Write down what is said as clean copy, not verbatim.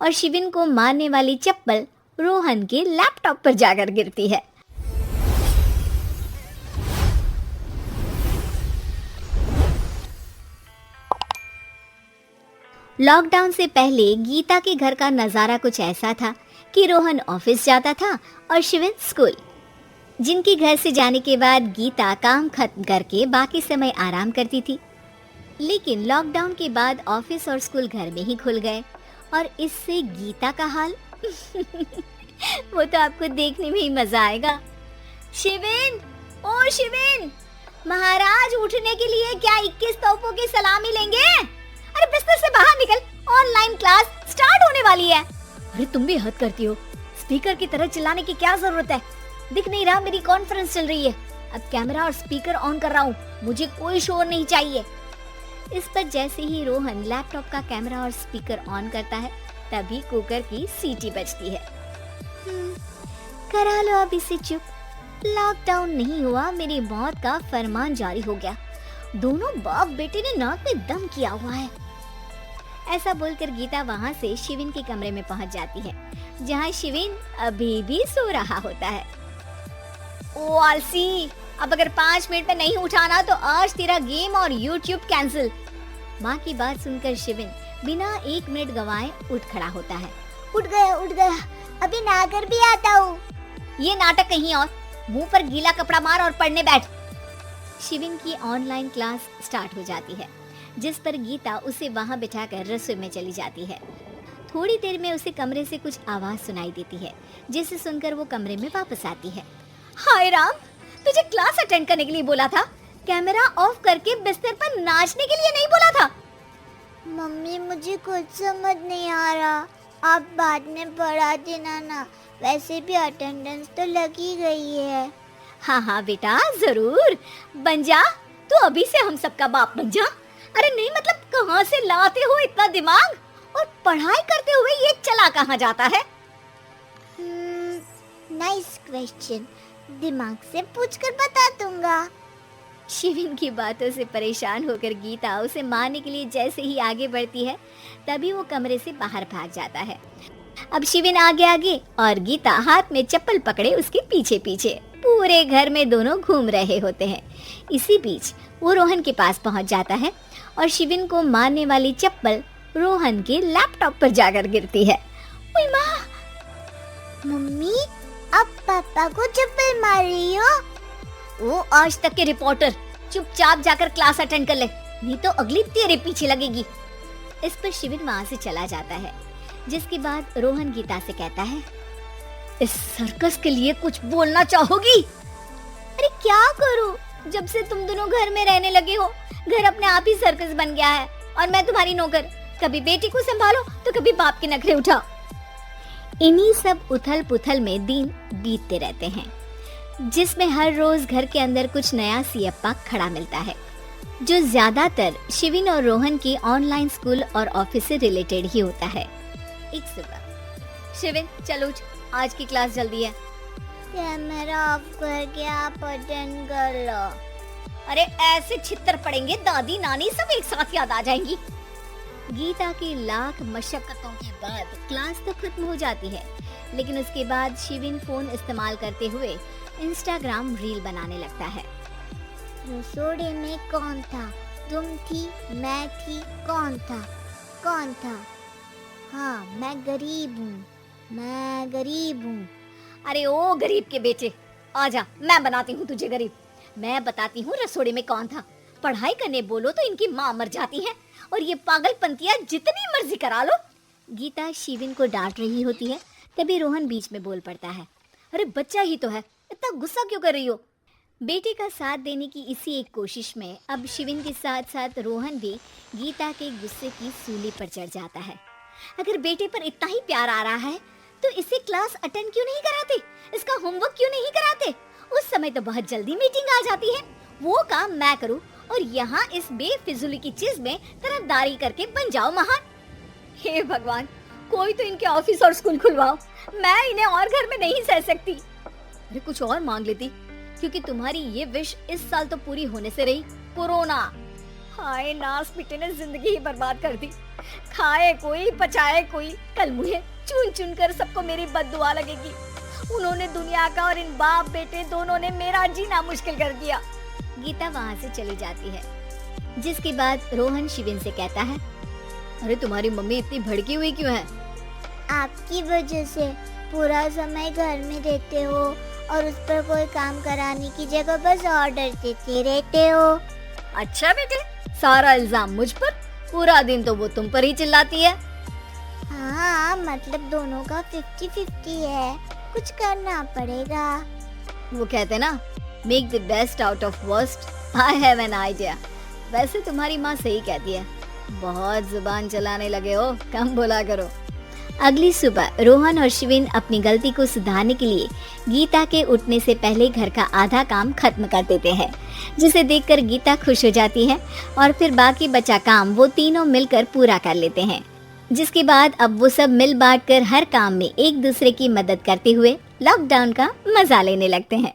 और शिविन को मारने वाली चप्पल रोहन के लैपटॉप पर जाकर गिरती है। लॉकडाउन से पहले गीता के घर का नजारा कुछ ऐसा था कि रोहन ऑफिस जाता था और शिविन स्कूल। जिनके घर से जाने के बाद गीता काम खत्म करके बाकी समय आराम करती थी। लेकिन लॉकडाउन के बाद ऑफिस और स्कूल घर में ही खुल गए और इससे गीता का हाल वो तो आपको देखने में ही मजा आएगा। शिविन, ओ शिविन, महाराज उठने के लिए क्या 21 तोपों की सलामी लेंगे? अरे बिस्तर से बाहर निकल, ऑनलाइन क्लास स्टार्ट होने वाली है। अरे तुम भी हद करती हो, स्पीकर की तरह चिल्लाने की क्या जरूरत है? दिख नहीं रहा मेरी कॉन्फ्रेंस चल रही है। अब कैमरा और स्पीकर ऑन कर रहा हूँ, मुझे कोई शोर नहीं चाहिए। इस पर जैसे ही रोहन लैपटॉप का कैमरा और स्पीकर ऑन करता है तभी कुकर की सीटी बजती है। करा लो अब इसे चुप, लॉकडाउन नहीं हुआ, मेरी मौत का फरमान जारी हो गया। दोनों बाप बेटे ने नाक में दम किया हुआ है। ऐसा बोलकर गीता वहाँ से शिविन के कमरे में पहुँच जाती है, जहाँ शिविन अभी भी सो रहा होता है। ओ आलसी, अब अगर 5 मिनट में नहीं उठाना तो आज तेरा गेम और यूट्यूब कैंसिल। माँ की बात सुनकर शिविन बिना 1 मिनट गवाए उठ खड़ा होता है। उठ गया, अभी नहाकर भी आता हूँ। ये नाटक कहीं और, मुंह पर गीला कपड़ा मार और पढ़ने बैठ। शिविन की ऑनलाइन क्लास स्टार्ट हो जाती है, जिस पर गीता उसे वहाँ बिठाकर रसोई में चली जाती है। थोड़ी देर में उसे कमरे से कुछ आवाज सुनाई देती है, जिसे सुनकर वो कमरे में वापस आती है। हाय राम, तुझे क्लास अटेंड करने के लिए बोला था, कैमरा ऑफ करके बिस्तर पर नाचने के लिए नहीं बोला था। मम्मी मुझे कुछ समझ नहीं आ रहा, आप बाद में पढ़ा देना ना, वैसे भी अटेंडेंस तो लगी गई है। हाँ बेटा, जरूर बन जा, तू अभी से हम सबका बाप बन जा। अरे नहीं मतलब कहाँ से लाते हो इतना दिमाग, और पढ़ाई करते हुए ये चला कहाँ जाता है? नाइस क्वेश्चन, दिमाग से पूछकर बता दूंगा। शिविन की बातों से परेशान होकर गीता उसे मारने के लिए जैसे ही आगे बढ़ती है तभी वो कमरे से बाहर भाग जाता है। अब शिविन आगे और गीता हाथ में चप्पल पकड़े उसके पीछे पीछे पूरे घर में दोनों घूम रहे होते हैं। इसी बीच वो रोहन के पास पहुंच जाता है और शिविन को मारने वाली चप्पल रोहन के लैपटॉप पर जाकर गिरती है। ओए माँ! मम्मी, अब पापा को चप्पल मार रही हो? वो आज तक के रिपोर्टर, चुपचाप जाकर क्लास अटेंड कर ले, नहीं तो अगली तेरे पीछे लगेगी। इस पर शिविन वहाँ से चला जाता है, जिसके बाद रोहन गीता से कहता है, इस सर्कस के लिए कुछ बोलना चाहोगी? अरे क्या करूं, जब से तुम दोनों घर में रहने लगे हो, घर अपने आप ही सर्कस बन गया है और मैं तुम्हारी नौकर। कभी बेटी को संभालो तो कभी बाप के नखरे उठाओ। इन्हीं सब उथल पुथल में दिन बीतते रहते हैं, जिसमें हर रोज घर के अंदर कुछ नया सियप्पा खड़ा मिलता है, जो ज्यादातर शिविन और रोहन की ऑनलाइन स्कूल और ऑफिस से रिलेटेड ही होता है। एक सुबह, शिविन चलो उठ, आज की क्लास जल्दी है। कैमरा ऑफ करके आप अटेंड कर लो। अरे ऐसे छित्तर पड़ेंगे, दादी नानी सब एक साथ याद आ जाएंगी। गीता की लाख मशक्कतों के बाद क्लास तो खत्म हो जाती है, लेकिन उसके बाद शिविन फोन इस्तेमाल करते हुए इंस्टाग्राम रील बनाने लगता है। रसोड़े में कौन था? तुम थी, मैं थी, कौन था? हाँ, मैं गरीब हूँ। अरे ओ गरीब के बेटे, आजा, मैं बनाती हूँ तुझे गरीब। मैं बताती हूँ रसोड़े में कौन था। पढ़ाई करने बोलो तो इनकी माँ मर जाती है और ये पागलपंतियाँ जितनी मर्जी करा लो। गीता शिविन को डांट रही होती है, तभी रोहन बीच में बोल पड़ता है। अरे बच्चा ही तो है, इतना गुस्सा क्यों कर रही हो? बेटे का साथ देने की इसी एक कोशिश में अब शिविन के साथ साथ रोहन भी गीता के गुस्से की सूली पर चढ़ जाता है। अगर बेटे पर इतना ही प्यार आ रहा है तो इसे क्लास अटेंड क्यों नहीं कराते? इसका होमवर्क क्यों नहीं कराते? उस समय तो बहुत जल्दी मीटिंग आ जाती है, वो काम मैं करूं और यहाँ इस बेफिजूली की चीज में तरफदारी करके बन जाओ महान। हे भगवान, कोई तो इनके ऑफिस और स्कूल खुलवाओ, मैं इन्हें और घर में नहीं सह सकती। अरे कुछ और मांग लेती, क्योंकि तुम्हारी ये विश इस साल तो पूरी होने से रही, कोरोना। हाय नास बेटे ने जिंदगी ही बर्बाद कर दी। खाए कोई पचाए कोई, कल मुझे चुन चुन कर सबको मेरी बद्दुआ लगेगी। उन्होंने दुनिया का और इन बाप बेटे दोनों ने मेरा जीना मुश्किल कर दिया। गीता वहाँ से चली जाती है, जिसके बाद रोहन शिविन से कहता है, अरे तुम्हारी मम्मी इतनी भड़की हुई क्यों है? आपकी वजह से पूरा समय घर में रहते हो और उस पर कोई काम कराने की जगह बस ऑर्डर देते रहते हो। अच्छा बेटे, सारा इल्जाम मुझ पर? पूरा दिन तो वो तुम पर ही चिल्लाती है। हाँ, मतलब दोनों का 50-50 है, कुछ करना पड़ेगा। वो कहते ना, make the best out of worst. I have an idea. वैसे तुम्हारी माँ सही कहती है, बहुत जुबान चलाने लगे हो, कम बोला करो। अगली सुबह रोहन और शिविन अपनी गलती को सुधारने के लिए गीता के उठने से पहले घर का आधा काम खत्म कर देते हैं, जिसे देखकर गीता खुश हो जाती है और फिर बाकी बचा काम वो तीनों मिलकर पूरा कर लेते हैं। जिसके बाद अब वो सब मिल बांट कर हर काम में एक दूसरे की मदद करते हुए लॉकडाउन का मजा लेने लगते हैं।